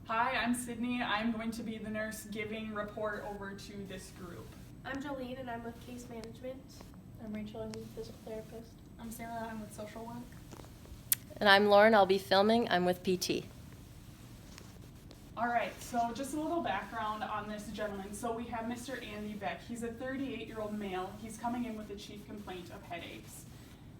Hi, I'm Sydney. I'm going to be the nurse giving report over to this group. I'm Jolene and I'm with case management. I'm Rachel, I'm the physical therapist. I'm Sarah, I'm with social work. And I'm Lauren, I'll be filming. I'm with PT. All right, so just a little background on this gentleman. So we have Mr. Andy Beck. He's a 38-year-old male. He's coming in with a chief complaint of headaches.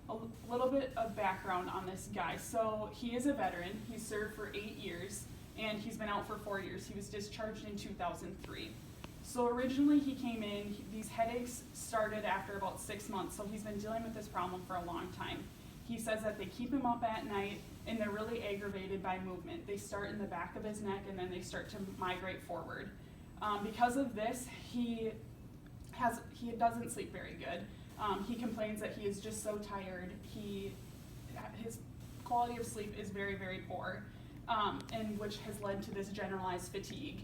A little bit of background on this guy. So he is a veteran. He served for 8 years, and he's been out for 4 years. He was discharged in 2003. So originally he came in, these headaches started after about 6 months, so he's been dealing with this problem for a long time. He says that they keep him up at night and they're really aggravated by movement. They start in the back of his neck and then they start to migrate forward. Because of this, he doesn't sleep very good. He complains that he is just so tired. His quality of sleep is very, very poor, and which has led to this generalized fatigue.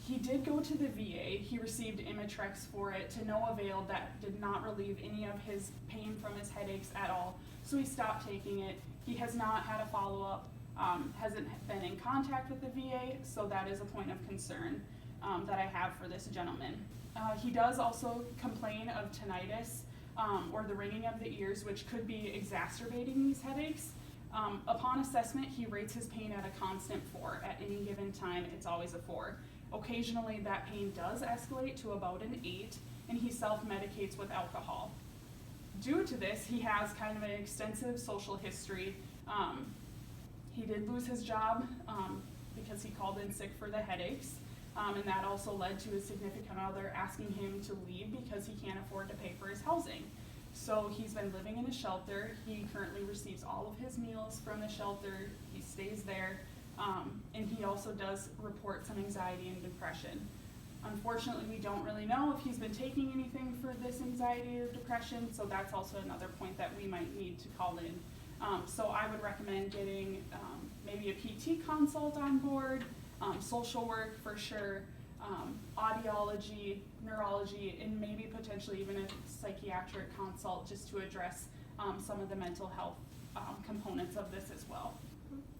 He did go to the VA. He received Imitrex for it to no avail. That did not relieve any of his pain from his headaches at all. So he stopped taking it. He has not had a follow-up, hasn't been in contact with the VA, so that is a point of concern that I have for this gentleman. He does also complain of tinnitus or the ringing of the ears, which could be exacerbating these headaches. Upon assessment, he rates his pain at a constant 4. At any given time, it's always a 4. Occasionally, that pain does escalate to about an 8, and he self-medicates with alcohol. Due to this, he has kind of an extensive social history. He did lose his job because he called in sick for the headaches, and that also led to his significant other asking him to leave because he can't afford to pay for his housing. So he's been living in a shelter. He currently receives all of his meals from the shelter. He stays there, and he also does report some anxiety and depression. Unfortunately, we don't really know if he's been taking anything for this anxiety or depression, so that's also another point that we might need to call in. So I would recommend getting maybe a PT consult on board, social work for sure, audiology, neurology, and maybe potentially even a psychiatric consult just to address some of the mental health components of this as well.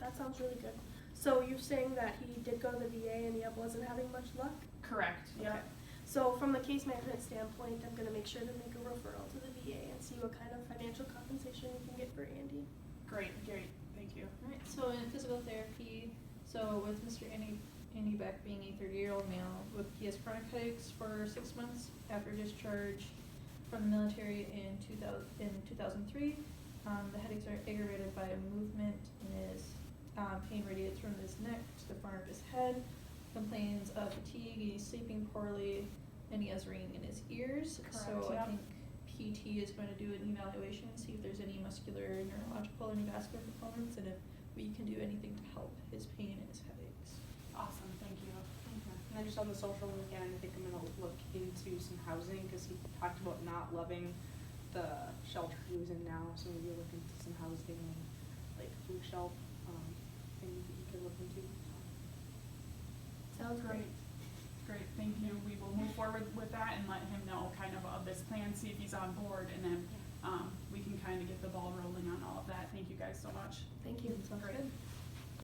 That sounds really good. So you're saying that he did go to the VA and he wasn't having much luck? Correct, yeah. Okay. So from the case management standpoint, I'm going to make sure to make a referral to the VA and see what kind of financial compensation we can get for Andy. Great, thank you. Alright, so in physical therapy, so with Mr. Andy Beck being a 30-year-old male, he has chronic headaches for 6 months after discharge from the military in 2003. The headaches are aggravated by a movement in his pain radiates from his neck to the front of his head, complains of fatigue, he's sleeping poorly, and he has ringing in his ears. Correct, so yep. I think PT is going to do an evaluation and see if there's any muscular, neurological, or vascular components, and if we can do anything to help his pain and his headaches. Awesome, thank you. And then just on the social work end, I think I'm gonna look into some housing, because he talked about not loving the shelter he was in now, so maybe look into some housing, like food shelf, things that you could look into. Sounds great. Great, thank you. We will move forward with that and let him know kind of this plan, see if he's on board, and then we can kind of get the ball rolling on all of that. Thank you guys so much. Thank you. Sounds Great. good.